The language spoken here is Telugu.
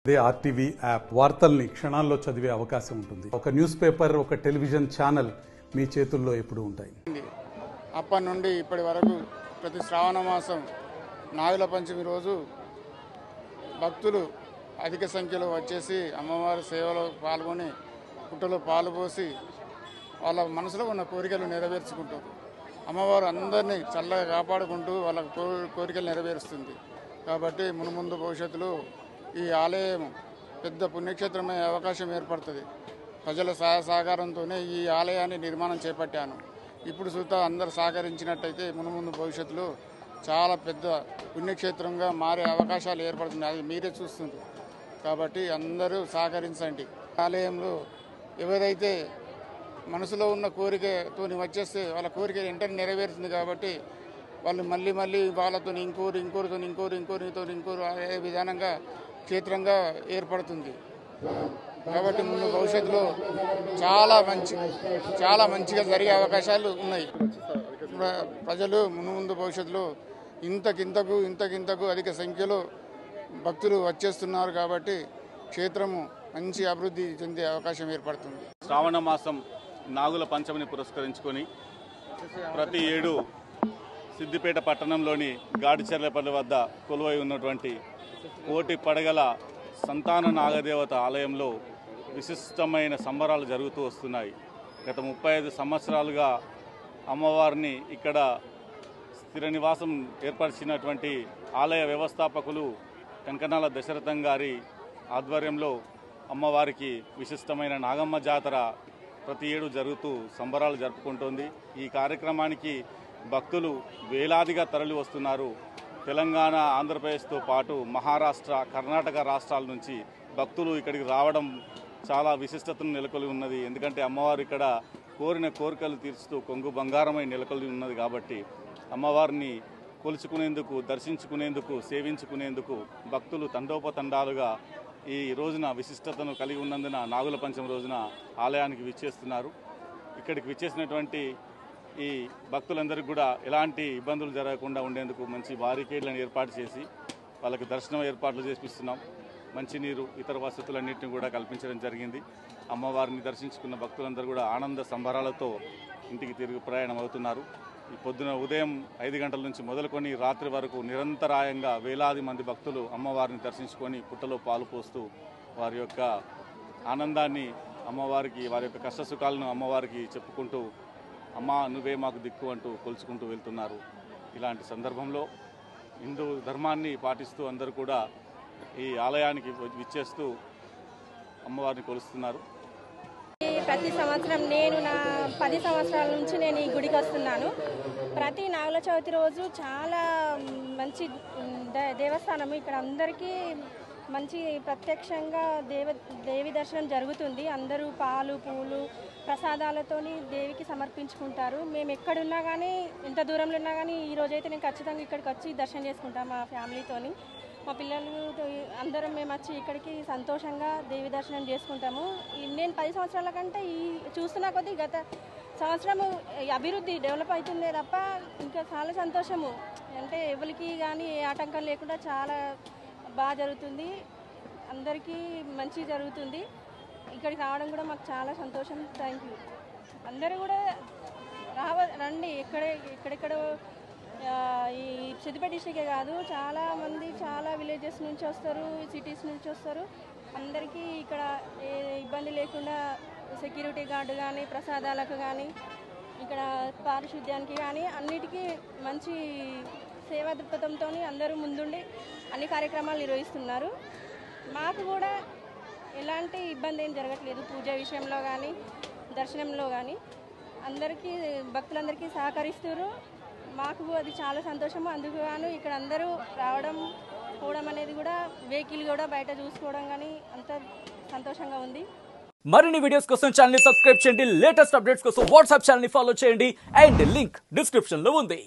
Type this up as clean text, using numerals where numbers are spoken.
అదే ఆర్టీవీ యాప్ వార్తల్ని క్షణాల్లో చదివే అవకాశం ఉంటుంది. ఒక న్యూస్ పేపర్, ఒక టెలివిజన్ ఛానల్ మీ చేతుల్లో ఎప్పుడూ ఉంటాయి. అప్పటి నుండి ఇప్పటి వరకు ప్రతి శ్రావణ మాసం నాగుల పంచమి రోజు భక్తులు అధిక సంఖ్యలో వచ్చేసి అమ్మవారి సేవలో పాల్గొని పుట్టలో పాలు పోసి వాళ్ళ మనసులో ఉన్న కోరికలు నెరవేర్చుకుంటారు. అమ్మవారు అందరినీ చల్లగా కాపాడుకుంటూ వాళ్ళ కోరికలు నెరవేరుస్తుంది. కాబట్టి మునుముందు భవిష్యత్తులో ఈ ఆలయం పెద్ద పుణ్యక్షేత్రమయ్యే అవకాశం ఏర్పడుతుంది. ప్రజల సహాయ సహకారంతోనే ఈ ఆలయాన్ని నిర్మాణం చేపట్టాను. ఇప్పుడు చూస్తా అందరు సహకరించినట్టయితే మునుముందు భవిష్యత్తులో చాలా పెద్ద పుణ్యక్షేత్రంగా మారే అవకాశాలు ఏర్పడుతున్నాయి. అది మీరే చూస్తుంటారు. కాబట్టి అందరూ సహకరించండి. ఆలయంలో ఎవరైతే మనసులో ఉన్న కోరికతో వచ్చేస్తే వాళ్ళ కోరిక వెంటనే నెరవేరుతుంది. కాబట్టి వాళ్ళు మళ్ళీ వాళ్ళతో ఇంకోరితో అదే విధానంగా క్షేత్రంగా ఏర్పడుతుంది. కాబట్టి ముందు భవిష్యత్తులో చాలా మంచిగా జరిగే అవకాశాలు ఉన్నాయి. ప్రజలు ముందు భవిష్యత్తులో ఇంతకింతకు అధిక సంఖ్యలో భక్తులు వచ్చేస్తున్నారు. కాబట్టి క్షేత్రము మంచి అభివృద్ధి చెందే అవకాశం ఏర్పడుతుంది. శ్రావణ మాసం నాగుల పంచమిని పురస్కరించుకొని ప్రతి ఏడు సిద్దిపేట పట్టణంలోని గాడిచెర్లపల్లి వద్ద కొలువై ఉన్నటువంటి కోటి పడగల సంతాన నాగదేవత ఆలయంలో విశిష్టమైన సంబరాలు జరుగుతూ వస్తున్నాయి. గత 35 సంవత్సరాలుగా అమ్మవారిని ఇక్కడ స్థిర నివాసం ఏర్పరిచినటువంటి ఆలయ వ్యవస్థాపకులు కంకణాల దశరథం గారి ఆధ్వర్యంలో అమ్మవారికి విశిష్టమైన నాగమ్మ జాతర ప్రతి ఏడు జరుగుతూ సంబరాలు జరుపుకుంటోంది. ఈ కార్యక్రమానికి భక్తులు వేలాదిగా తరలి వస్తున్నారు. తెలంగాణ, ఆంధ్రప్రదేశ్తో పాటు మహారాష్ట్ర, కర్ణాటక రాష్ట్రాల నుంచి భక్తులు ఇక్కడికి రావడం చాలా విశిష్టతను నెలకొలి ఉన్నది. ఎందుకంటే అమ్మవారు ఇక్కడ కోరిన కోరికలు తీర్చుతూ కొంగు బంగారమై నెలకొలి ఉన్నది. కాబట్టి అమ్మవారిని కొలుచుకునేందుకు, దర్శించుకునేందుకు, సేవించుకునేందుకు భక్తులు తండోపతండాలుగా ఈ రోజున విశిష్టతను కలిగి ఉన్నందున నాగుల పంచమి రోజున ఆలయానికి విచ్చేస్తున్నారు. ఇక్కడికి విచ్చేసినటువంటి ఈ భక్తులందరికీ కూడా ఎలాంటి ఇబ్బందులు జరగకుండా ఉండేందుకు మంచి బారికేడ్లను ఏర్పాటు చేసి వాళ్ళకి దర్శనం ఏర్పాట్లు చేపిస్తున్నాం. మంచినీరు, ఇతర వసతులన్నింటినీ కూడా కల్పించడం జరిగింది. అమ్మవారిని దర్శించుకున్న భక్తులందరూ కూడా ఆనంద సంబరాలతో ఇంటికి తిరిగి ప్రయాణం అవుతున్నారు. ఈ పొద్దున ఉదయం 5 గంటల నుంచి మొదలుకొని రాత్రి వరకు నిరంతరాయంగా వేలాది మంది భక్తులు అమ్మవారిని దర్శించుకొని పుట్టలో పాలు పోస్తూ వారి యొక్క ఆనందాన్ని అమ్మవారికి, వారి యొక్క కష్టసుఖాలను అమ్మవారికి చెప్పుకుంటూ అమ్మ నువ్వే మాకు దిక్కు అంటూ కొలుచుకుంటూ వెళ్తున్నారు. ఇలాంటి సందర్భంలో హిందూ ధర్మాన్ని పాటిస్తూ అందరూ కూడా ఈ ఆలయానికి విచ్చేస్తూ అమ్మవారిని కొలుస్తున్నారు. ప్రతి సంవత్సరం నేను నా 10 సంవత్సరాల నుంచి నేను ఈ గుడికి వస్తున్నాను. ప్రతి నాగుల చవితి రోజు చాలా మంచి దేవస్థానము. ఇక్కడ అందరికీ మంచి ప్రత్యక్షంగా దేవి దర్శనం జరుగుతుంది. అందరూ పాలు, పూలు, ప్రసాదాలతోని దేవికి సమర్పించుకుంటారు. మేము ఎక్కడున్నా కానీ, ఎంత దూరంలో ఉన్నా కానీ ఈరోజైతే నేను ఖచ్చితంగా ఇక్కడికి వచ్చి దర్శనం చేసుకుంటాను మా ఫ్యామిలీతోని. మా పిల్లలతో అందరం మేము వచ్చి ఇక్కడికి సంతోషంగా దేవి దర్శనం చేసుకుంటాము. నేను 10 సంవత్సరాల కంటే ఈ చూస్తున్న కొద్దీ గత సంవత్సరము అభివృద్ధి డెవలప్ అవుతుందే తప్ప ఇంకా చాలా సంతోషము. అంటే ఎవరికి కానీ ఏ ఆటంకం లేకుండా చాలా బాగా జరుగుతుంది. అందరికీ మంచి జరుగుతుంది. ఇక్కడికి రావడం కూడా మాకు చాలా సంతోషం. Thank you. అందరూ కూడా రండి. ఎక్కడెక్కడో ఈ సిద్దిపేట డిస్ట్రిక్టే కాదు, చాలామంది చాలా విలేజెస్ నుంచి వస్తారు, సిటీస్ నుంచి వస్తారు. అందరికీ ఇక్కడ ఏ ఇబ్బంది లేకుండా సెక్యూరిటీ గార్డు కానీ, ప్రసాదాలకు కానీ, ఇక్కడ పారిశుద్ధ్యానికి కానీ అన్నిటికీ మంచి సేవా దృక్పథంతో అందరూ ముందుండి అన్ని కార్యక్రమాలు నిర్వహిస్తున్నారు. మాకు కూడా ఎలాంటి ఇబ్బంది ఏం జరగట్లేదు. పూజ విషయంలో కానీ, దర్శనంలో కానీ అందరికీ భక్తులందరికీ సహకరిస్తారు. మాకు అది చాలా సంతోషము. అందుకు గాను ఇక్కడ అందరూ రావడం పోవడం అనేది కూడా, వెహికల్ కూడా బయట చూసుకోవడం కానీ అంత సంతోషంగా ఉంది. మరిన్ని వీడియోస్ కోసం ఛానల్ ని సబ్స్క్రైబ్ చేయండి. లేటెస్ట్ అప్డేట్స్ కోసం వాట్సాప్ ఛానల్ ని ఫాలో చేయండి. అండ్ లింక్ డిస్క్రిప్షన్ లో ఉంది.